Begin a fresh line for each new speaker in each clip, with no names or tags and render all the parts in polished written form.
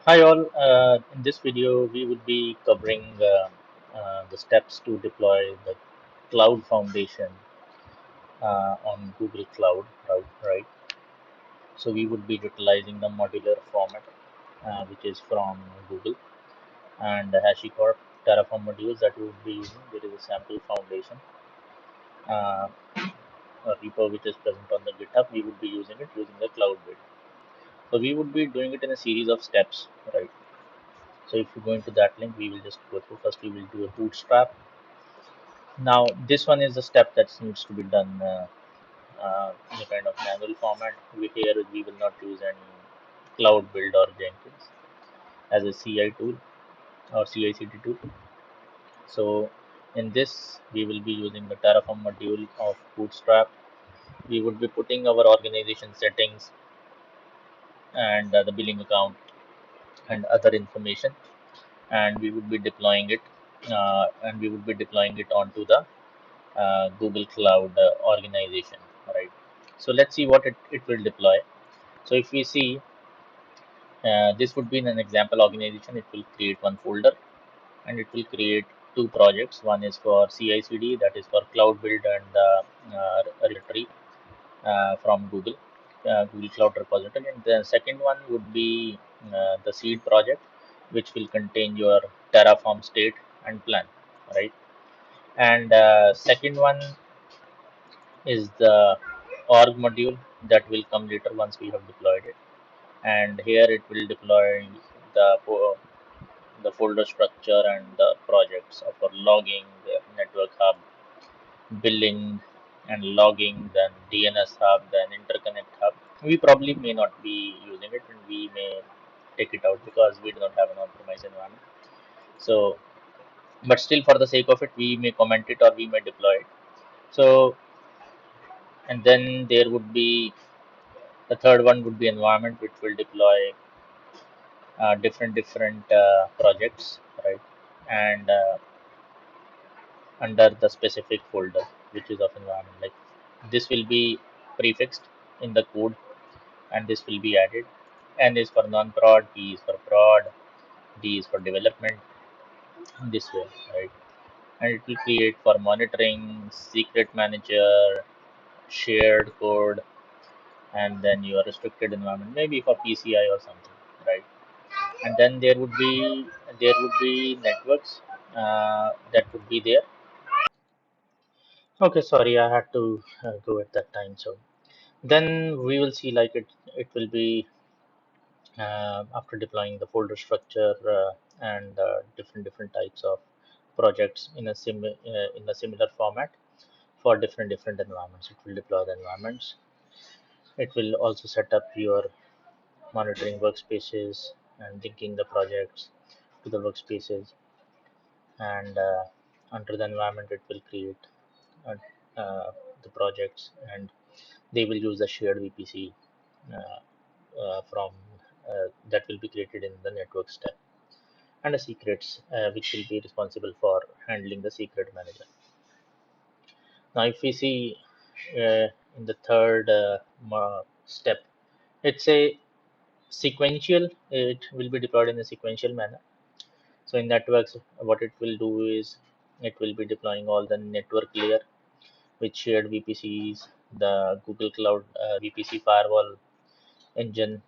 Hi all, in this video we would be covering the steps to deploy the cloud foundation on Google Cloud, right? So we would be utilizing the modular format, which is from Google, and the HashiCorp Terraform modules that we would be using. There is a sample foundation uh, a repo which is present on the GitHub. We would be using it using the cloud build. So we would be doing it in a series of steps, right? So if you go into that link, we will just go through. First, we will do a bootstrap. Now, this one is the step that needs to be done in a kind of manual format. Here, we will not use any cloud build or Jenkins as a CI tool or CI/CD tool. So, in this, we will be using the Terraform module of Bootstrap. We would be putting our organization settings and the billing account and other information, and we would be deploying it, onto the Google Cloud organization, right? So let's see what it will deploy. So if we see, this would be in an example organization. It will create one folder and it will create two projects. One is for CI/CD, that is for cloud build and repository from Google Cloud repository. And the second one would be the seed project, which will contain your Terraform state and plan, right? And second one is the org module that will come later once we have deployed it. And here it will deploy the folder structure and the projects for logging, the network hub, billing and logging, then DNS hub, then interconnect hub. We probably may not be using it and we may take it out because we do not have an on-premise environment. So, but still for the sake of it, we may comment it or we may deploy it. So, and then there would be the third one would be environment, which will deploy different projects, right? And under the specific folder, which is of environment. Like this will be prefixed in the code, and this will be added. N is for non-prod, P is for prod, D is for development. This way, right? And it will create for monitoring, secret manager, shared code, and then your restricted environment, maybe for PCI or something, right? And then there would be networks that would be there. Okay, sorry, I had to go at that time. So then we will see like it will be after deploying the folder structure and different types of projects in a similar format for different environments. It will deploy the environments. It will also set up your monitoring workspaces and linking the projects to the workspaces, and under the environment it will create uh, the projects, and they will use the shared VPC from that will be created in the network stack, and the secrets which will be responsible for handling the secret manager. Now if we see in the third step, it's a sequential. It will be deployed in a sequential manner. So in networks, what it will do is it will be deploying all the network layer with shared VPCs, the Google Cloud VPC firewall engine,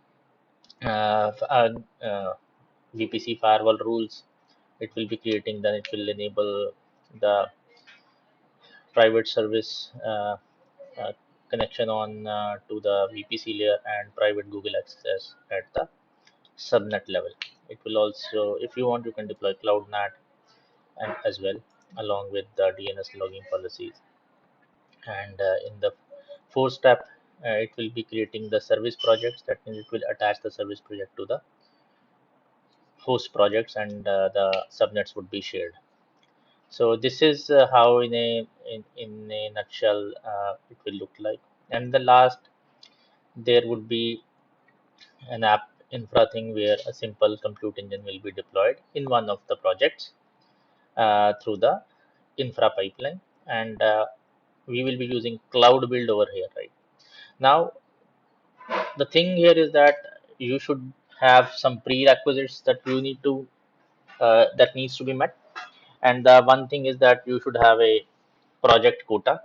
uh, f- uh, uh, VPC firewall rules. It will be creating. Then it will enable the private service connection on to the VPC layer and private Google access at the subnet level. It will also, if you want, you can deploy Cloud NAT and as well along with the DNS logging policies. And in the fourth step, it will be creating the service projects. That means it will attach the service project to the host projects, and the subnets would be shared. So this is how in a nutshell it will look like. And the last, there would be an app infra thing where a simple compute engine will be deployed in one of the projects through the infra pipeline, and we will be using cloud build over here, right? Now the thing here is that you should have some prerequisites that you need to that needs to be met. And the one thing is that you should have a project quota.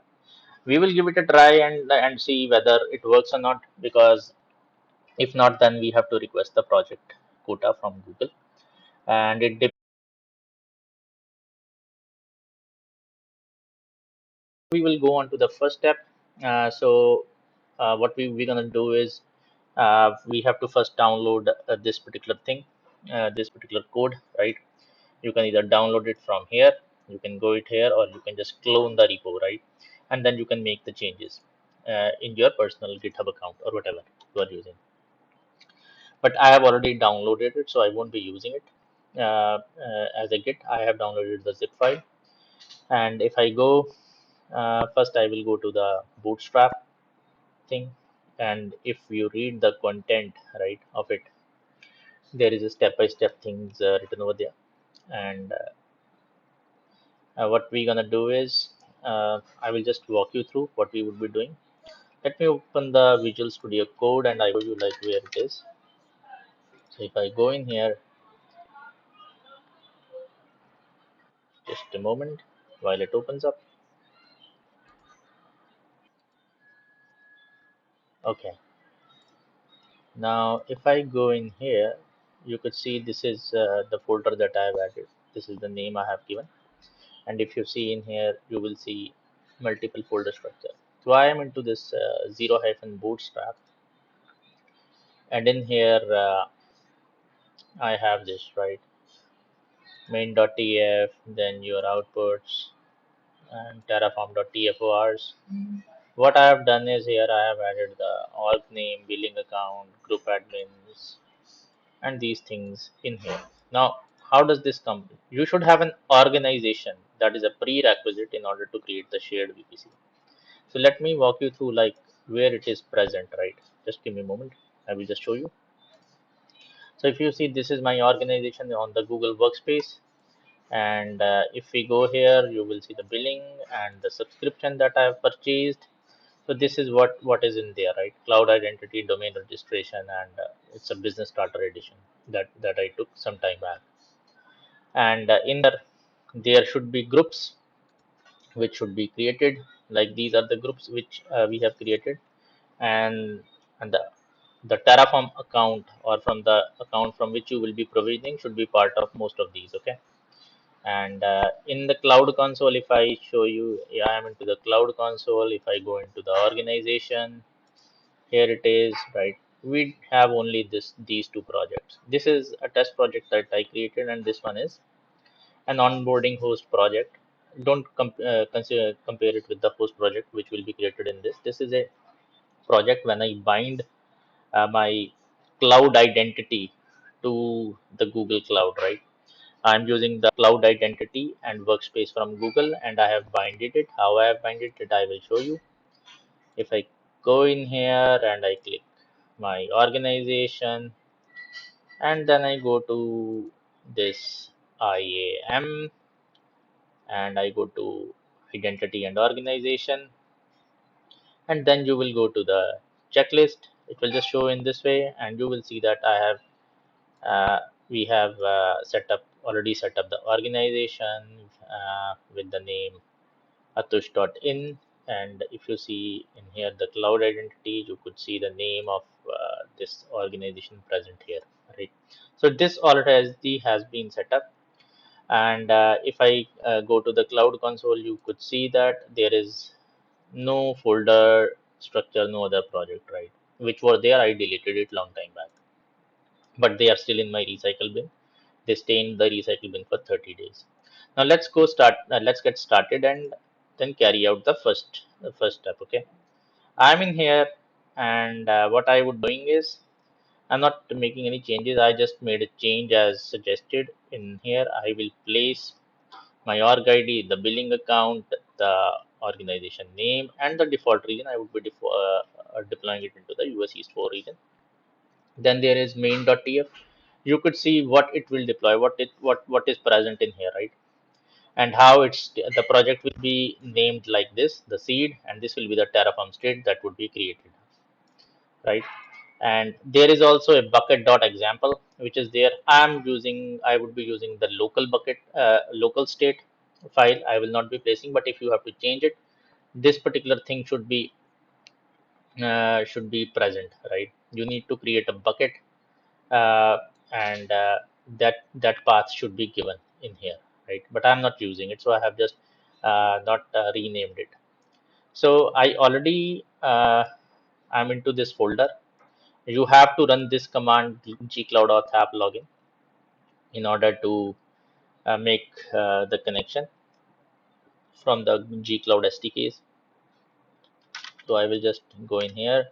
We will give it a try and see whether it works or not, because if not, then we have to request the project quota from Google. And we will go on to the first step. What we're gonna do is we have to first download this particular thing, this particular code, right? You can either download it from here, you can go it here, or you can just clone the repo, right? And then you can make the changes in your personal GitHub account or whatever you are using. But I have already downloaded it, so I won't be using it as a Git. I have downloaded the zip file, and if I go first, I will go to the Bootstrap thing, and if you read the content right of it, there is a step-by-step things written over there. And what we're gonna do is I will just walk you through what we would be doing. Let me open the Visual Studio Code and I will show you like where it is. So if I go in here, just a moment while it opens up. Okay, now if I go in here, you could see this is the folder that I have added. This is the name I have given, and if you see in here, you will see multiple folder structure. So I am into this zero hyphen bootstrap, and in here I have this, right, main.tf, then your outputs, and terraform.tfors. What I have done is here I have added the org name, billing account, group admins, and these things in here. Now, how does this come? You should have an organization. That is a prerequisite in order to create the shared VPC. So let me walk you through like where it is present, right? Just give me a moment. I will just show you. So if you see, this is my organization on the Google Workspace. And if we go here, you will see the billing and the subscription that I have purchased. So this is what is in there, right? Cloud identity, domain registration, and it's a business starter edition that I took some time back. And in there should be groups which should be created. Like these are the groups which we have created, and and the Terraform account, or from the account from which you will be provisioning, should be part of most of these. Okay. And in the cloud console, if I show you, yeah, I am into the cloud console. If I go into the organization, here it is, right? We have only these two projects. This is a test project that I created, and this one is an onboarding host project. Don't compare it with the host project which will be created in this is a project when I bind my cloud identity to the Google Cloud, right? I'm using the cloud identity and workspace from Google, and I have binded it. How I have binded it, I will show you. If I go in here and I click my organization, and then I go to this IAM, and I go to identity and organization, and then you will go to the checklist. It will just show in this way, and you will see that I have we have already set up the organization with the name Atush.in. And if you see in here the cloud identity, you could see the name of this organization present here, right? So this already has been set up. And if I go to the cloud console, you could see that there is no folder structure, no other project, right? Which were there, I deleted it long time back, but they are still in my recycle bin. They stay in the recycle bin for 30 days. Now let's get started and then carry out the first step. Okay, I'm in here, and what I would doing is, I'm not making any changes. I just made a change as suggested. In here I will place my org ID, the billing account, the organization name, and the default region. I would be deploying it into the US East 4 region. Then there is main.tf. You could see what it will deploy, what is present in here, right? And how the project will be named like this, the seed, and this will be the Terraform state that would be created, right? And there is also a bucket dot example which is there. I would be using the local bucket, local state file. I will not be placing, but if you have to change it, this particular thing should be present, right? You need to create a bucket, uh, and that path should be given in here, right? But I'm not using it, so I have just not renamed it. So I already I'm into this folder. You have to run this command gcloud.app login in order to make the connection from the gcloud SDKs. So I will just go in here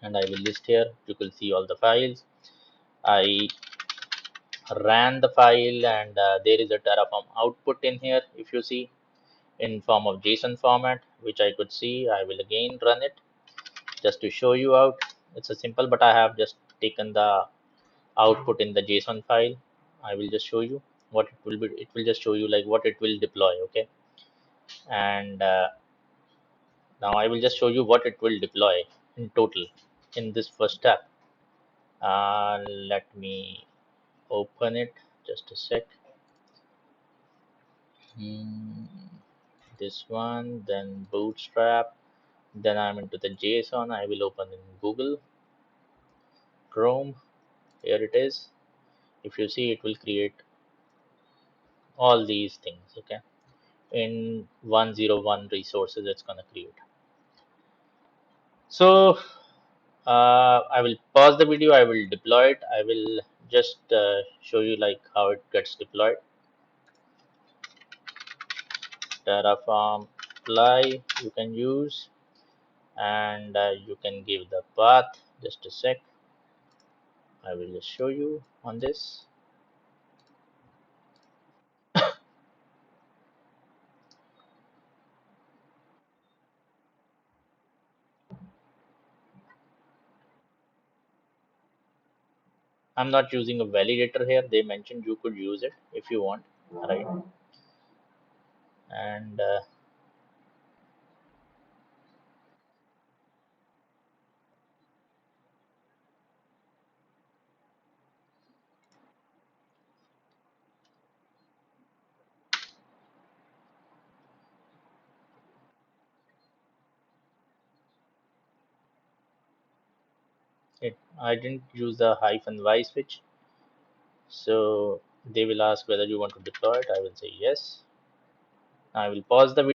and I will list here. You will see all the files. I ran the file, and there is a Terraform output in here. If you see, in form of JSON format, which I could see. I will again run it just to show you out. It's a simple, but I have just taken the output in the JSON file. I will just show you what it will be. It will just show you like what it will deploy. Okay, and now I will just show you what it will deploy in total in this first step. Let me open it. Just a sec. Hmm, this one, then Bootstrap. Then I'm into the JSON. I will open in Google Chrome. Here it is. If you see, it will create all these things. Okay, in 101 resources, it's gonna create. So I will pause the video. I will deploy it. I will just show you like how it gets deployed. Terraform apply you can use, and you can give the path. Just a sec. I will just show you on this. I'm not using a validator here. They mentioned you could use it if you want, right? And I didn't use the -y switch, so they will ask whether you want to deploy it. I will say yes. I will pause the video.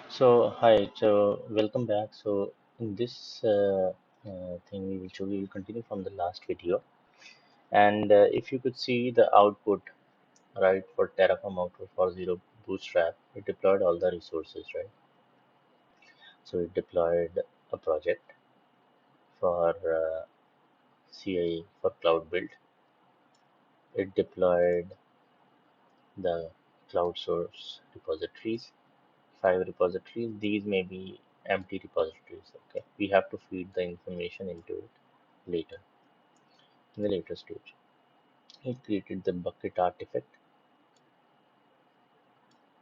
So hi, so welcome back. So in this thing, we will show you continue from the last video, and if you could see the output, right, for Terraform output for zero Bootstrap, it deployed all the resources, right? So it deployed a project for CI for cloud build. It deployed the cloud source repositories, 5 repositories. These may be empty repositories. Okay, we have to feed the information into it later in the later stage. It created the bucket artifact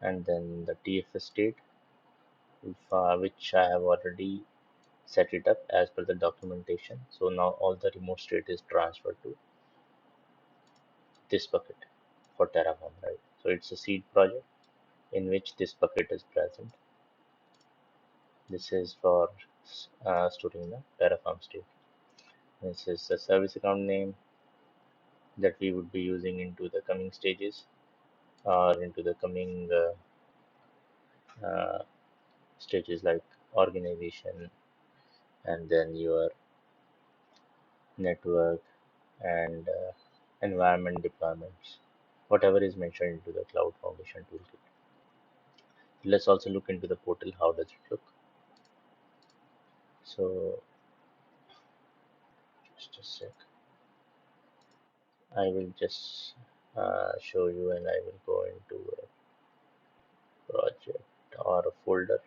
and then the TFS state, which I have already set it up as per the documentation. So now all the remote state is transferred to this bucket for Terraform, right? So it's a seed project in which this bucket is present. This is for storing the Terraform state. This is the service account name that we would be using into the coming stages or into the coming uh, stages like organization and then your network and environment deployments, whatever is mentioned into the Cloud Foundation toolkit. Let's also look into the portal. How does it look? So just a sec. I will just show you, and I will go into a project or a folder.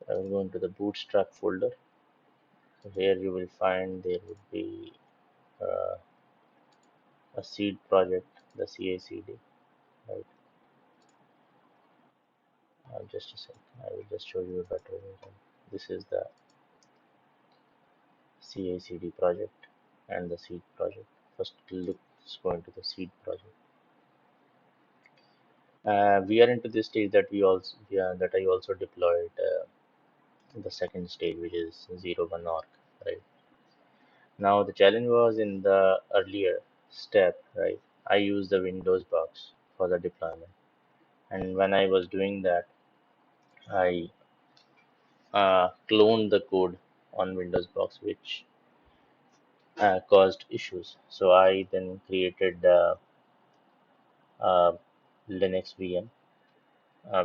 I will go into the Bootstrap folder. So here you will find there would be uh, a seed project, the CACD, right? Just a sec. I will just show you a better version. This is the CACD project and the seed project. First, let's go into the seed project. We are into this stage that we also that I also deployed the second stage, which is 01 org, right? Now the challenge was in the earlier step, right? I used the Windows box for the deployment, and when I was doing that, I cloned the code on Windows box, which caused issues. So I then created a Linux VM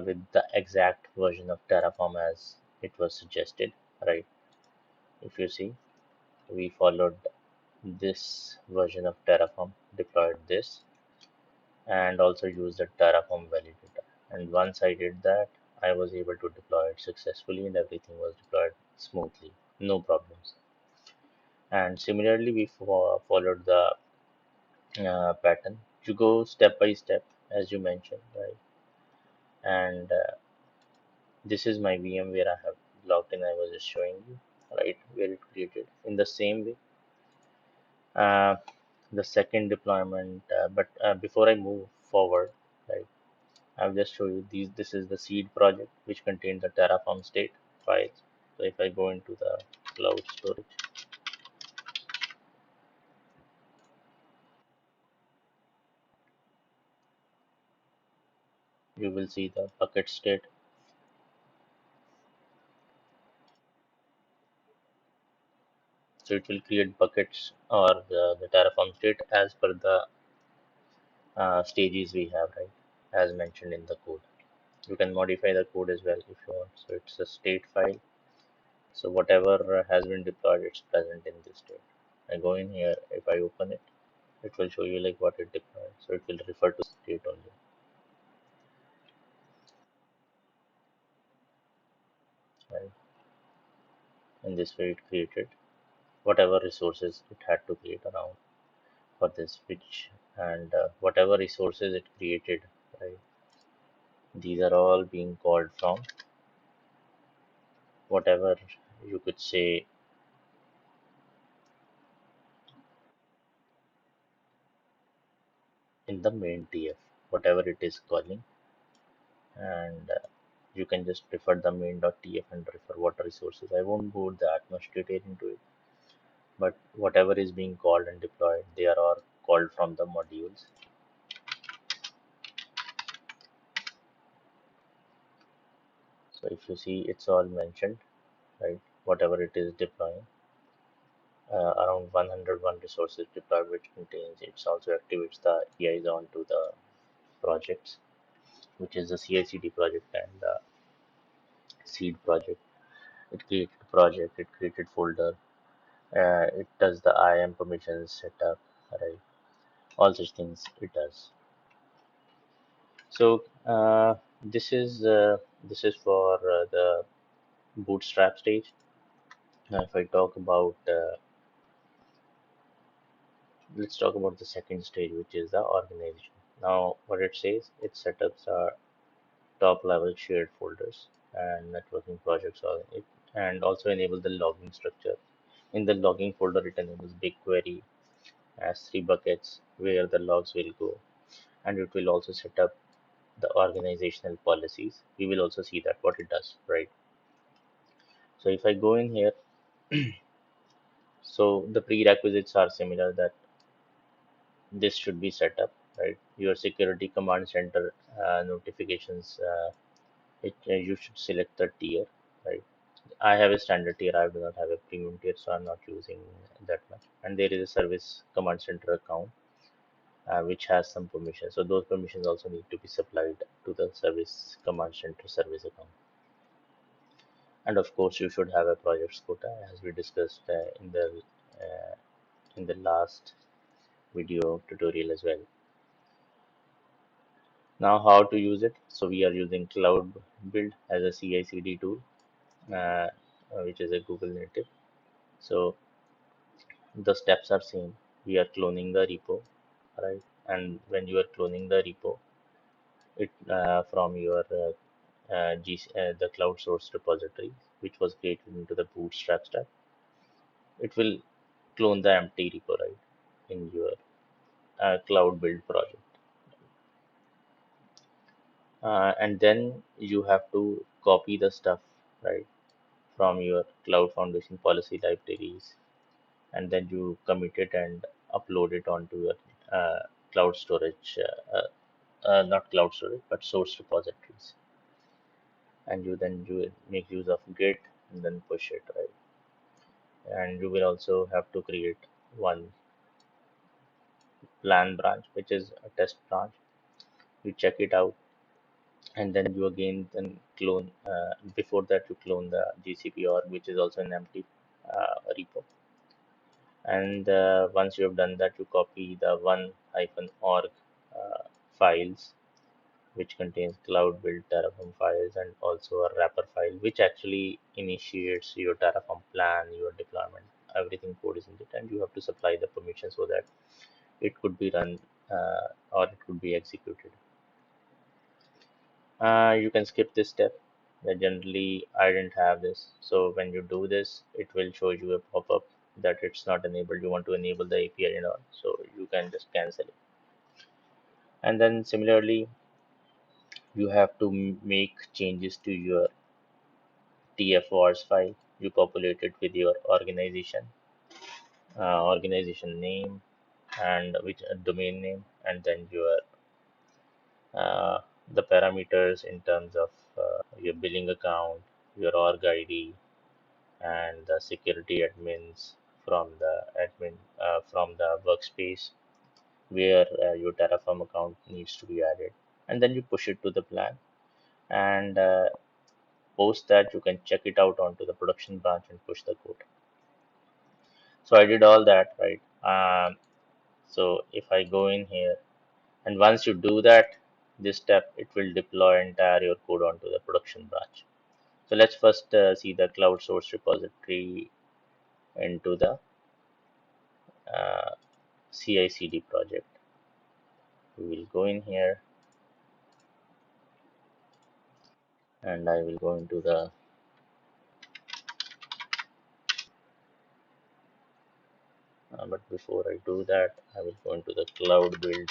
with the exact version of Terraform as it was suggested, right? If you see, we followed this version of Terraform, deployed this, and also used the Terraform validator. And once I did that, I was able to deploy it successfully, and everything was deployed smoothly, no problems. And similarly, we followed the pattern. You go step by step, as you mentioned, right? And this is my VM where I have logged in. I was just showing you, right, where it created. In the same way, uh, the second deployment. But before I move forward, right, I'll just show you these. This is the seed project which contains the Terraform state files. So if I go into the cloud storage, you will see the bucket state. So it will create buckets or the Terraform state as per the stages we have, right? As mentioned in the code. You can modify the code as well if you want. So it's a state file. So whatever has been deployed, it's present in this state. I go in here. If I open it, it will show you like what it deployed. So it will refer to state only, right? In this way, it created whatever resources it had to create around for this, which and whatever resources it created, right? These are all being called from whatever you could say in the main TF, whatever it is calling, and you can just refer the main.tf and refer what resources. I won't go that much detail into it, but whatever is being called and deployed, they are all called from the modules. So if you see, it's all mentioned, right? Whatever it is deploying, around 101 resources deployed, which contains, it also activates the APIs onto the projects, which is the CI/CD project and the seed project. It created project, it created folder, it does the IAM permissions setup, right? All such things it does. So this is for the bootstrap stage. Now, if I talk about let's talk about the second stage, which is the organization. Now, what it says, it setups are top level shared folders and networking projects on it, and also enable the logging structure. In the logging folder, it enables BigQuery as three buckets where the logs will go, and it will also set up the organizational policies. We will also see that what it does, right? So if I go in here, so the prerequisites are similar that this should be set up, right? Your security command center notifications, you should select the tier, right? I have a standard tier. I do not have a premium tier, so I'm not using that much. And there is a service command center account which has some permissions. So those permissions also need to be supplied to the service command center service account. And of course, you should have a project quota, as we discussed uh, in the last video tutorial as well. Now, how to use it? So we are using Cloud Build as a CI/CD tool. which is a Google native. So the steps are same. We are cloning the repo, right? And when you are cloning the repo, it from your the cloud source repository, which was created into the Bootstrap stack, it will clone the empty repo, right, in your cloud build project. And then you have to copy the stuff, right, from your Cloud Foundation policy libraries, and then you commit it and upload it onto your cloud storage, not cloud storage, but source repositories. And you then you make use of Git and then push it, right? And you will also have to create one plan branch, which is a test branch. You check it out, and then you again then clone. Before that, you clone the GCP org, which is also an empty repo. And once you have done that, you copy the one hyphen org uh, files, which contains cloud build Terraform files and also a wrapper file, which actually initiates your Terraform plan, your deployment. Everything code is in it, and you have to supply the permission so that it could be run or it could be executed. You can skip this step. Generally, I didn't have this. So when you do this, it will show you a pop-up that it's not enabled. You want to enable the API and all. So you can just cancel it. And then similarly, you have to make changes to your TFVARS file. You populate it with your organization name, and which domain name, and then your uh, the parameters in terms of your billing account, your org ID, and the security admins from the from the workspace where your Terraform account needs to be added, and then you push it to the plan, and post that you can check it out onto the production branch and push the code. So I did all that, right? So if I go in here, and once you do that, this step, it will deploy entire your code onto the production branch. So let's first see the cloud source repository into the uh, CI/CD project. We will go in here, and I will go into the but before I do that, I will go into the cloud build.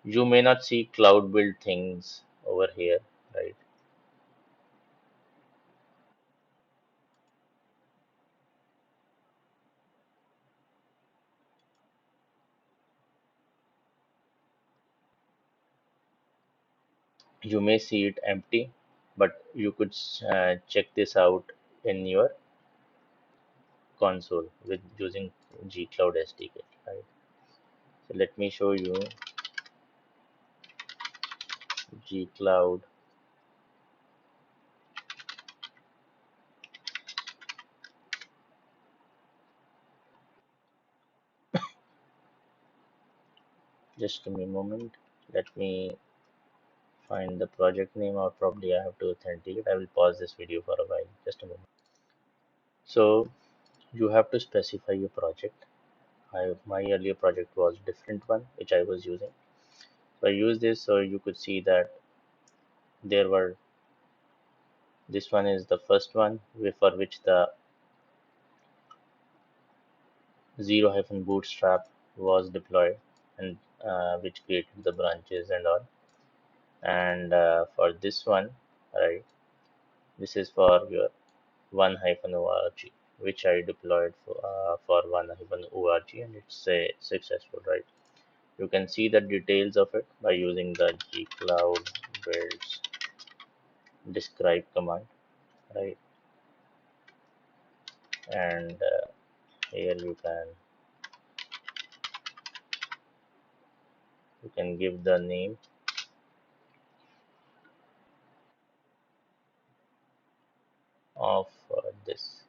You may not see cloud build things over here, right? You may see it empty, but you could check this out in your console with using gcloud SDK, right? So let me show you gcloud. Just give me a moment. Let me find the project name, or probably I have to authenticate. I will pause this video for a while. Just a moment. So you have to specify your project. My earlier project was different one which I was using. So I used this so you could see that there were this one is the first one for which the zero hyphen bootstrap was deployed, and which created the branches and all. And for this one, right, this is for your one hyphen org, which I deployed for one hyphen org, and it's successful, right? You can see the details of it by using the gcloud builds describe command, right? And here you can give the name of this.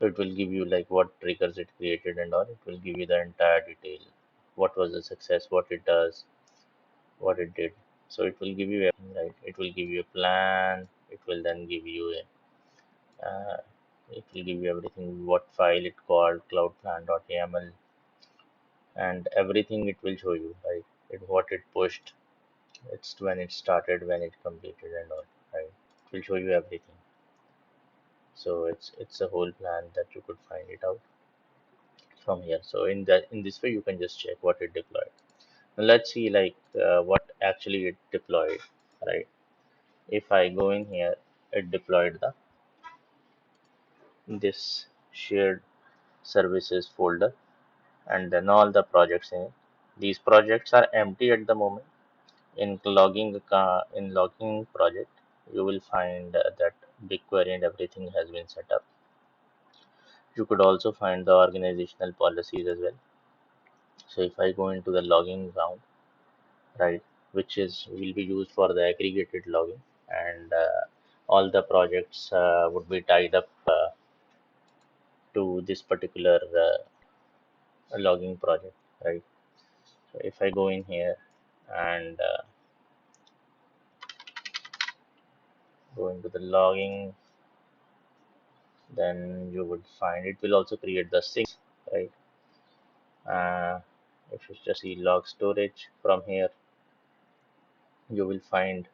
It will give you like what triggers it created and all. It will give you the entire detail. What was the success, what it does, what it did. So it will give you everything, right? It will give you a plan. It will then give you a, it will give you everything, what file it called, cloudplan.yaml, and everything it will show you, right? What it pushed, it's when it started, when it completed and all, right? It will show you everything. So it's a whole plan that you could find it out from here. So in this way you can just check what it deployed. Now let's see like what actually it deployed, right? If I go in here, it deployed the this shared services folder and then all the projects in it. These projects are empty at the moment. In logging project, you will find that BigQuery and everything has been set up. You could also find the organizational policies as well. So if I go into the logging round, right, which is will be used for the aggregated logging, and all the projects would be tied up to this particular logging project, right? So if I go in here and go into the logging, then you would find it will also create the sinks, right? Uh, if you just see log storage from here, you will find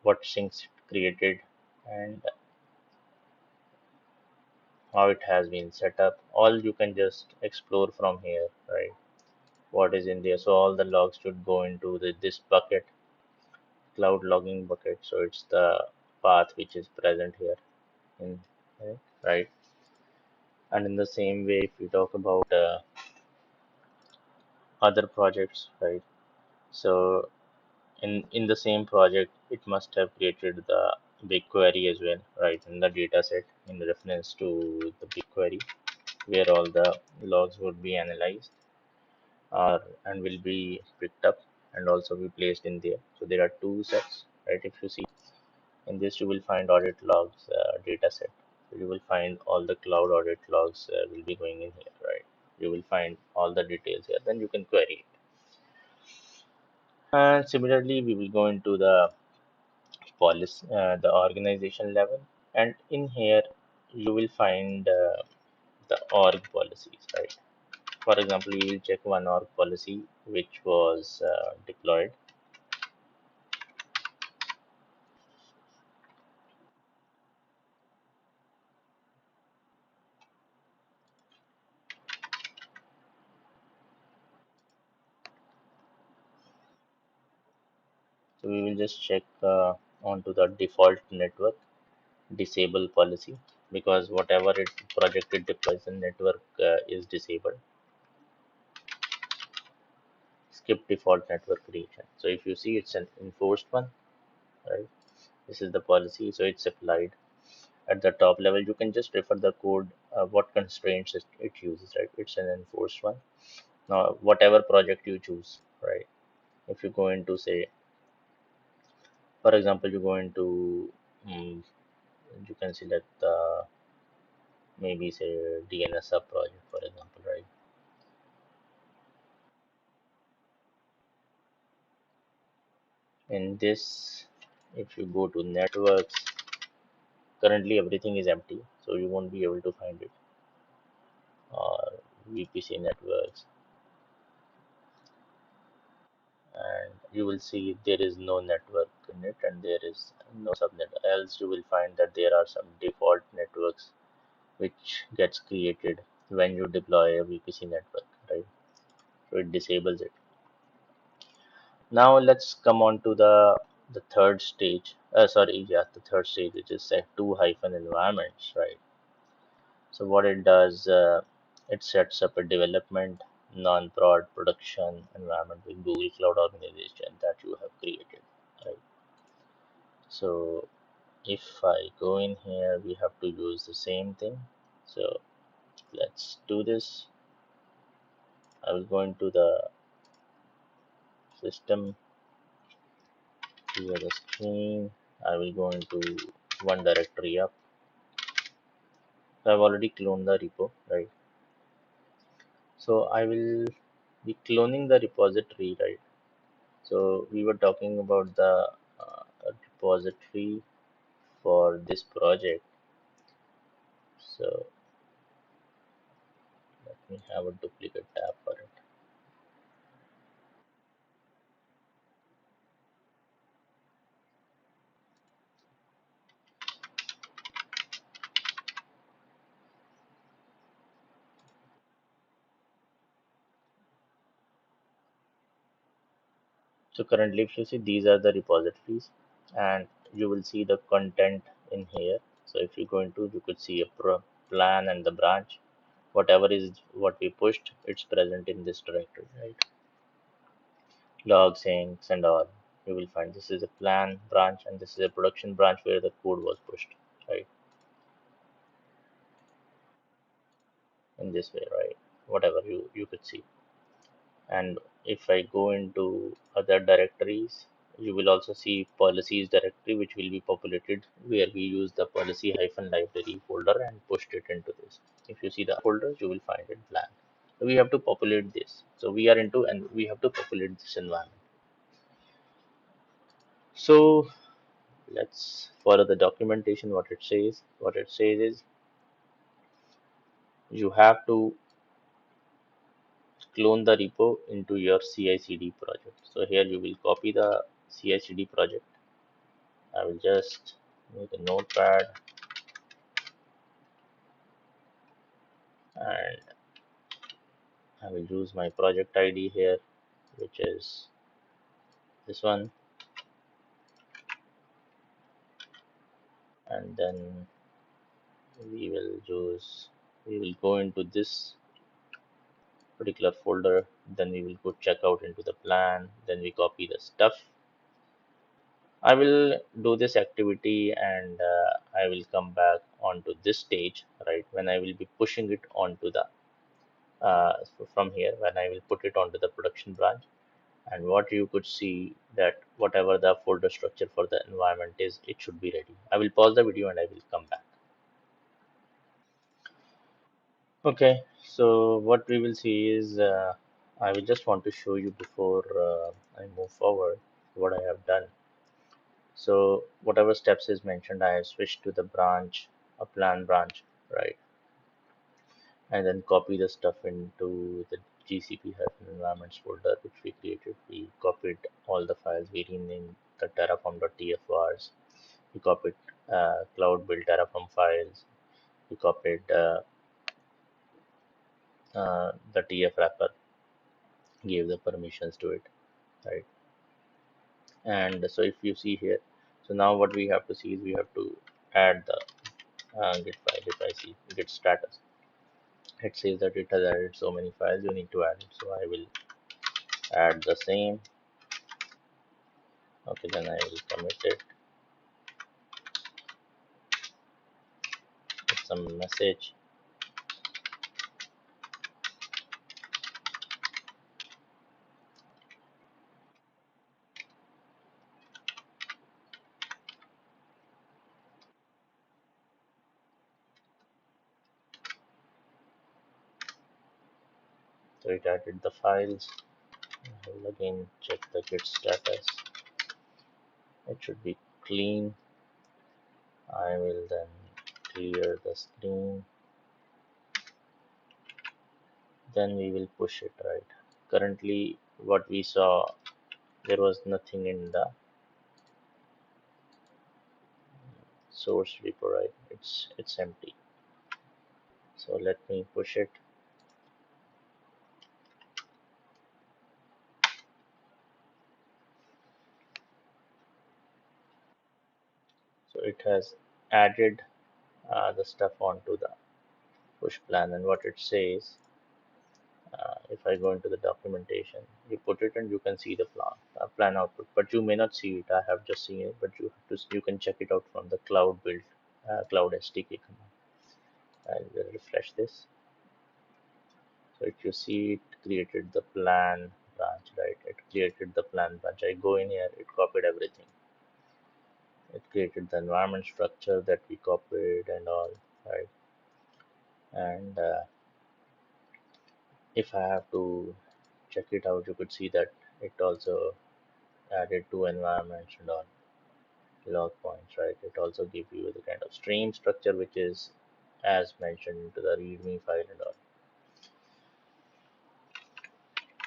what sinks it created and how it has been set up. All you can just explore from here, right? What is in there. So all the logs should go into this bucket, cloud logging bucket. So it's the path which is present here in right. And in the same way, if we talk about other projects, right? So in the same project, it must have created the BigQuery as well, right? In the data set in reference to the BigQuery, where all the logs would be analyzed and will be picked up and also be placed in there. So there are two sets, right? If you see in this, you will find audit logs data set. So you will find all the cloud audit logs will be going in here, right? You will find all the details here. Then you can query it. And similarly, we will go into the policy, the organization level, and in here you will find the org policies, right? For example, you will check one org policy which was deployed. So we will just check onto the default network disable policy, because whatever it project it deploys, the network is disabled. Skip default network creation. So if you see, it's an enforced one, right? This is the policy, so it's applied at the top level. You can just refer the code, what constraints it uses, right? It's an enforced one. Now, whatever project you choose, right? If you go into, say, for example, you go into, mm, you can select maybe say DNS sub project, for example, right? In this, if you go to networks, currently everything is empty, so you won't be able to find it. Or VPC networks, and you will see there is no network in it and there is no subnet. Else you will find that there are some default networks which gets created when you deploy a VPC network, right? So it disables it. Now let's come on to the third stage. Sorry, yeah, the third stage, which is set two hyphen environments, right? So what it does, it sets up a development, non-prod production environment with Google Cloud organization that you have created, right? So if I go in here, we have to use the same thing. So let's do this. I will go into the system, clear the screen. I will go into one directory up, So I've already cloned the repo, right? So I will be cloning the repository, right? So we were talking about the repository for this project. So let me have a duplicate tab for it. So currently, if you see, these are the repositories, and you will see the content in here. So if you go into, you could see a plan and the branch. Whatever is what we pushed, it's present in this directory, right? Log, syncs, and all. You will find this is a plan branch, and this is a production branch where the code was pushed, right? In this way, right? Whatever you could see. And if I go into other directories, you will also see policies directory, which will be populated where we use the policy hyphen library folder and pushed it into this. If you see the folders, you will find it blank. So we have to populate this. So we are into and we have to populate this environment. So let's follow the documentation. What it says. What it says is you have to clone the repo into your CI/CD project. So here you will copy the CI/CD project. I will just make a notepad and I will use my project ID here, which is this one, and then we will use we will go into this particular folder, then we will go check out into the plan, then we copy the stuff. I will do this activity and I will come back onto this stage, right, when I will be pushing it onto the so from here when I will put it onto the production branch. And what you could see that whatever the folder structure for the environment is, it should be ready. I will pause the video and I will come back. Okay, so what we will see is I will just want to show you before I move forward what I have done. So whatever steps is mentioned, I have switched to the branch, a plan branch, right? And then copy the stuff into the GCP hyphen environments folder which we created. We copied all the files, we renamed the terraform.tf vars. We copied cloud build terraform files. We copied the TF wrapper, gave the permissions to it, right? And so if you see here, so now what we have to see is we have to add the git file. If I see git status, it says that it has added so many files, you need to add it. So I will add the same. Okay, then I will commit it with some message. So it added the files. I will again check the git status. It should be clean. I will then clear the screen. Then we will push it, right? Currently, what we saw, there was nothing in the source repo, right? It's empty. So let me push it. So it has added the stuff onto the push plan, and what it says, if I go into the documentation, you put it and you can see the plan output, but you may not see it. I have just seen it, but you can check it out from the cloud build cloud SDK command. I'll refresh this. So if you see, it created the plan branch, right? It created the plan branch. I go in here, it copied everything. It created the environment structure that we copied and all, right? And if I have to check it out, you could see that it also added two environments and all log points, right? It also gives you the kind of stream structure which is as mentioned to the README file and all.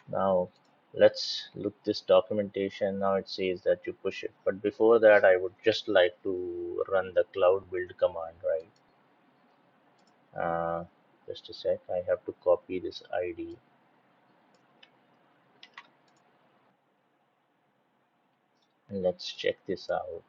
Now let's look this documentation. Now it says that you push it, but before that I would just like to run the cloud build command, right? Uh, just a sec, I have to copy this ID. And let's check this out.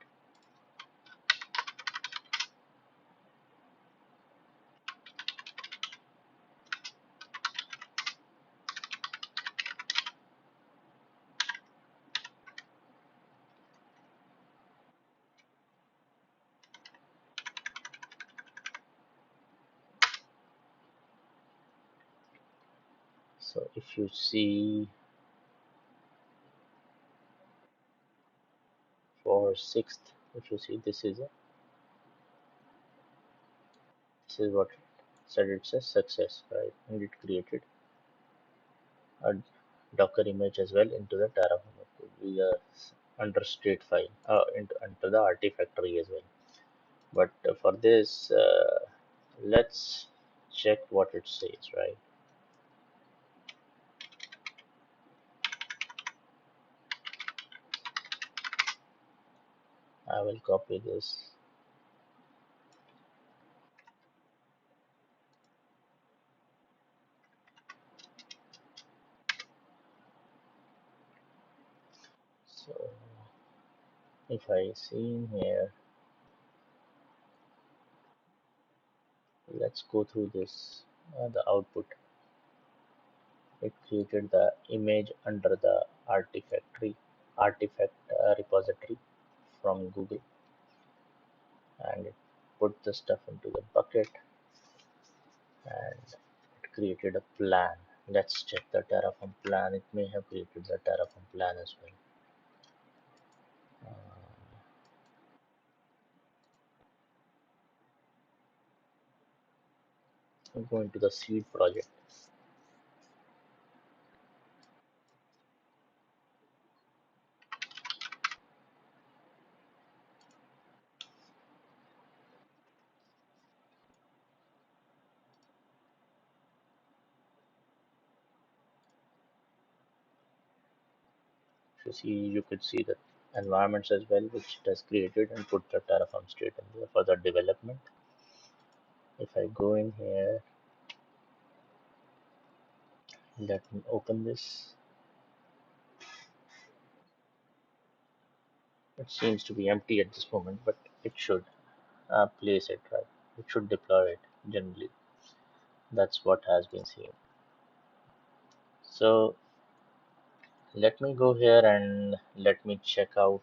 So if you see for sixth, if you see this is what it said, it says success, right? And it created a Docker image as well into the Terraform. It could be under state file, into the artifactory as well. But for this, let's check what it says, right? I will copy this. So if I see in here, let's go through this. The output. It created the image under the artifact repository from Google, and it put the stuff into the bucket, and it created a plan. Let's check the Terraform plan. It may have created the Terraform plan as well. I'm going to the seed project. If you see, you could see the environments as well, which it has created and put the Terraform state in there for the development. If I go in here, let me open this. It seems to be empty at this moment, but it should place it right. It should deploy it generally. That's what has been seen. So let me go here and let me check out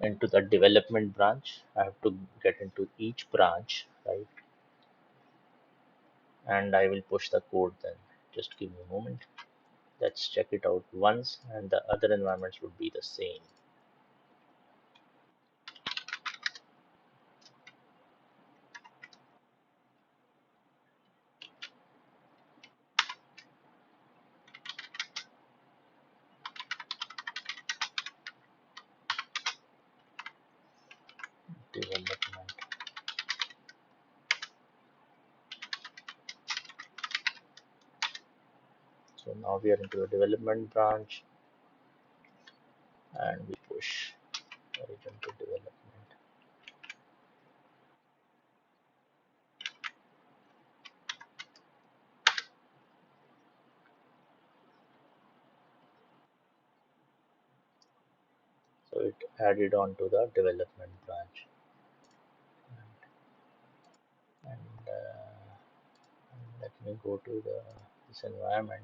into the development branch. I have to get into each branch, right? And I will push the code then. Just give me a moment. Let's check it out once, and the other environments would be the same. Development. So now we are into the development branch, and we push origin to development. So it added on to the development branch. And let me go to this environment.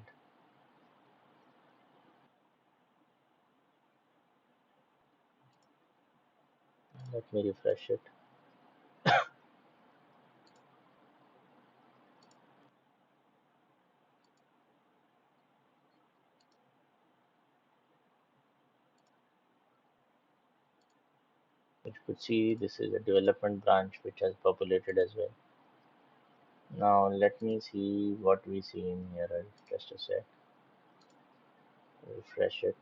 Let me refresh it. You could see this is a development branch which has populated as well. Now let me see what we see in here. Just a sec. Refresh it.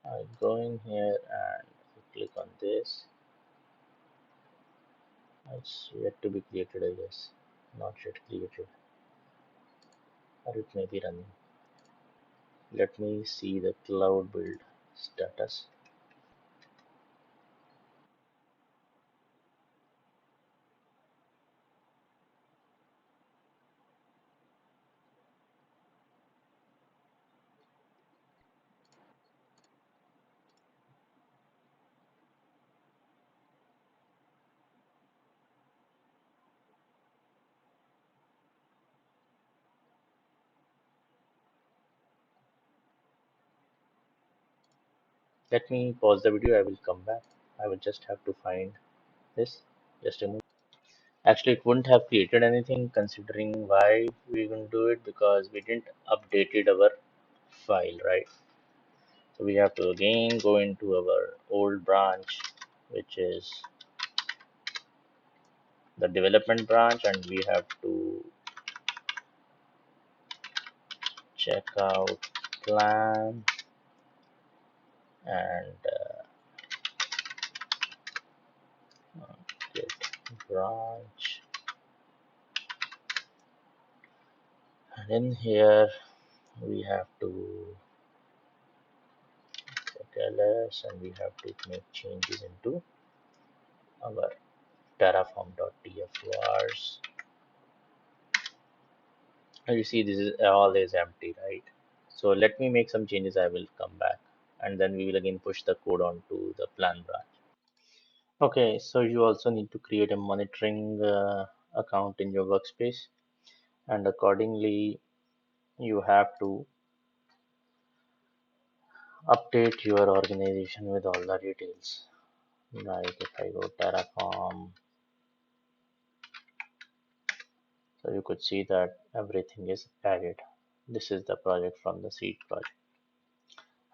I go in here and click on this. It's yet to be created, I guess. Not yet created, or it may be running. Let me see the cloud build status. Let me pause the video. I will come back. I will just have to find this. Just a moment. Actually, it wouldn't have created anything considering why we wouldn't do it because we didn't updated our file, right? So we have to again go into our old branch, which is the development branch, and we have to check out plan and get branch. And in here, we have to check ls and we have to make changes into our terraform.tf and you see this is all is empty, right? So let me make some changes. I will come back and then we will again push the code onto the plan branch. Okay, so you also need to create a monitoring account in your workspace, and accordingly you have to update your organization with all the details. Like if I go Terraform, so you could see that everything is added. This is the project from the seed project.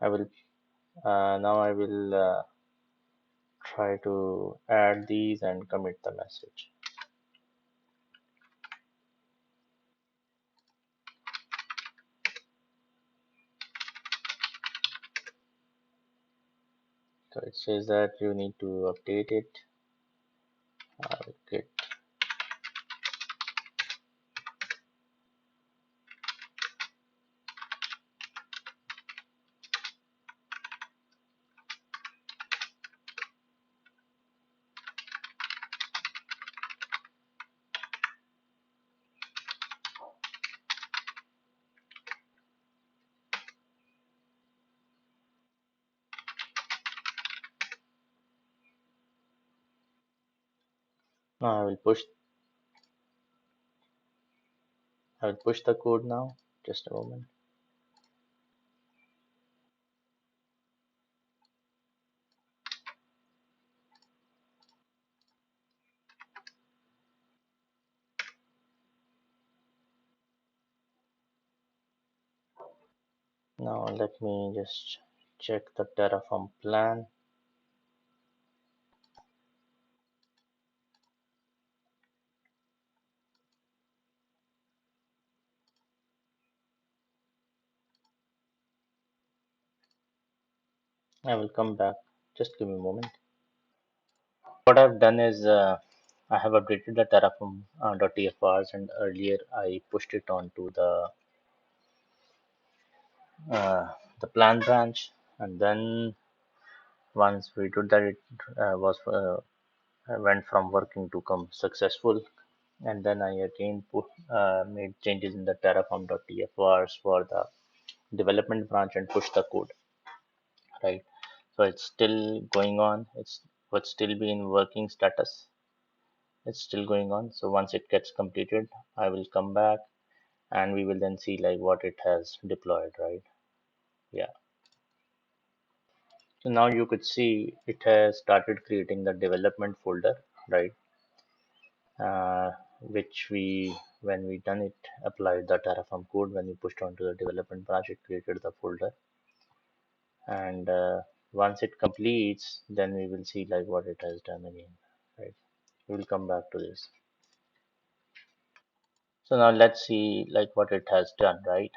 I will now I will try to add these and commit the message. So it says that you need to update it. Git. Now I will push the code now. Just a moment. Now let me just check the Terraform plan. I will come back. Just give me a moment. What I've done is I have updated the Terraform .tfrs and earlier I pushed it onto uh, the plan branch, and then once we did that, it was went from working to come successful, and then I again made changes in the Terraform .tfrs for the development branch and pushed the code, right? So it's still going on. It's would still be in working status. It's still going on. So once it gets completed, I will come back and we will then see like what it has deployed, right? Yeah. So now you could see it has started creating the development folder, right? Which we, when we done it, applied the Terraform code. When we pushed onto the development branch, it created the folder. And Once it completes, then we will see like what it has done again, right? We will come back to this. So now let's see like what it has done, right?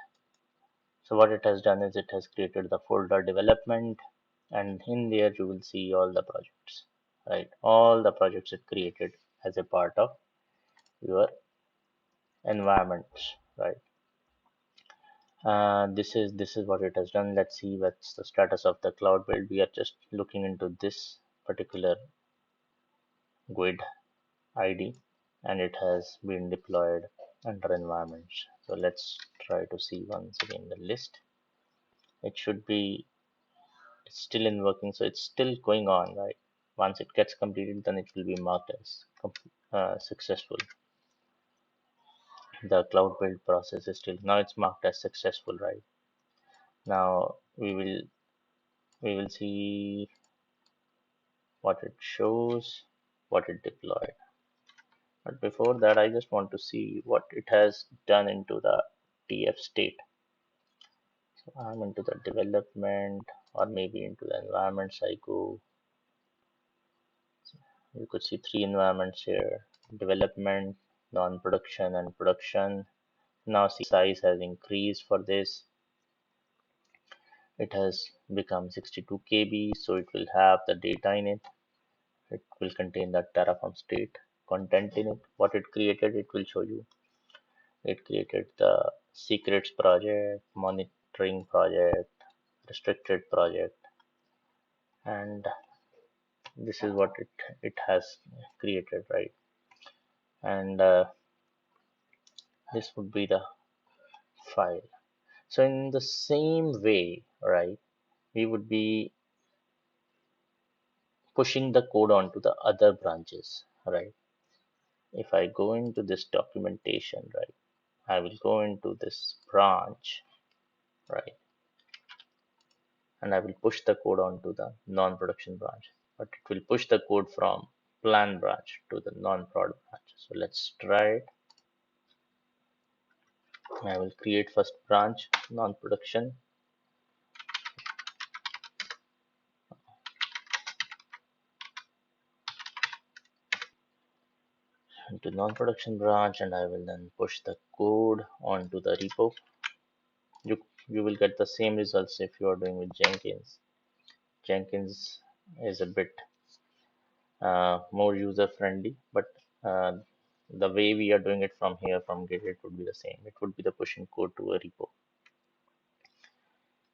So what it has done is it has created the folder development, and in there you will see all the projects, right? All the projects it created as a part of your environment, right? This is what it has done. Let's see what's the status of the cloud build. We are just looking into this particular GUID ID, and it has been deployed under environments. So let's try to see once again the list. It should be, it's still in working, so it's still going on, right? Once it gets completed, then it will be marked as successful. The cloud build process is still, now it's marked as successful, right? Now we will see what it shows, what it deployed. But before that, I just want to see what it has done into the TF state. So I'm into the development, or maybe into the environments. I go, you could see three environments here: development, non-production, and production. Now size has increased for this. It has become 62 KB, so it will have the data in it. It will contain the Terraform state content in it. What it created, it will show you. It created the secrets project, monitoring project, restricted project, and this is what it has created, right? And this would be the file. So in the same way, right, we would be pushing the code onto the other branches, right? If I go into this documentation, right, I will go into this branch, right, and I will push the code onto the non-production branch. But it will push the code from plan branch to the non-prod branch. So let's try it. I will create first branch, non-production, into non-production branch, and I will then push the code onto the repo. You will get the same results if you are doing with Jenkins. Jenkins is a bit more user friendly, but uh, the way we are doing it from here from Git, it would be the same. It would be the pushing code to a repo.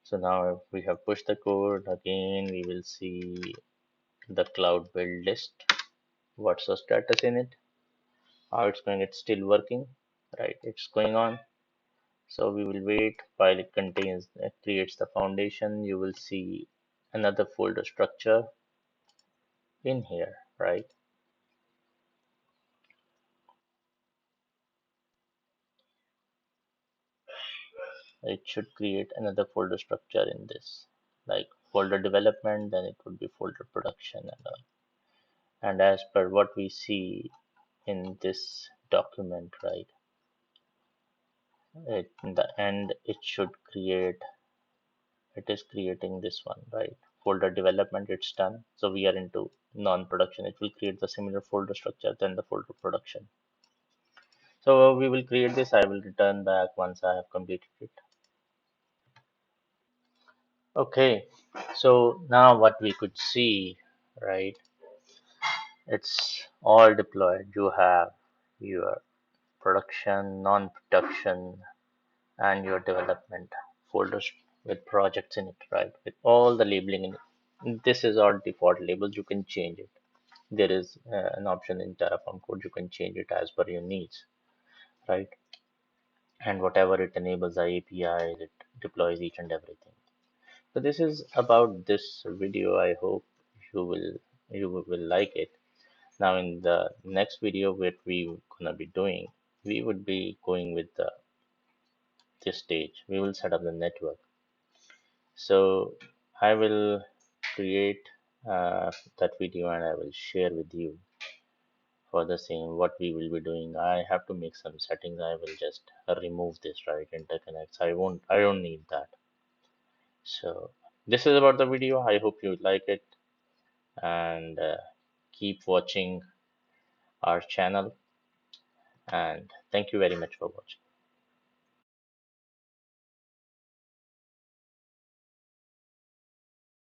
So now we have pushed the code again. We will see the cloud build list. What's the status in it? How it's going? It's still working, right? It's going on. So we will wait while it contains, it creates the foundation. You will see another folder structure in here, right? It should create another folder structure in this, like folder development, then it would be folder production and all. And as per what we see in this document, right, in the end, it should create, it is creating this one, right? Folder development, it's done. So we are into non-production. It will create the similar folder structure than the folder production. So we will create this. I will return back once I have completed it. Okay, so now what we could see, right? It's all deployed. You have your production, non-production, and your development folders with projects in it, right? With all the labeling in it. This is our default labels. You can change it. There is an option in Terraform code. You can change it as per your needs, right? And whatever it enables the APIs, it deploys each and everything. So this is about this video. I hope you will like it. Now in the next video, what we gonna be doing, we would be going with this stage. We will set up the network. So I will create that video and I will share with you for the same what we will be doing. I have to make some settings. I will just remove this, right, interconnects. I don't need that. So This is about the video. I hope you like it, and keep watching our channel. And thank you very much for watching.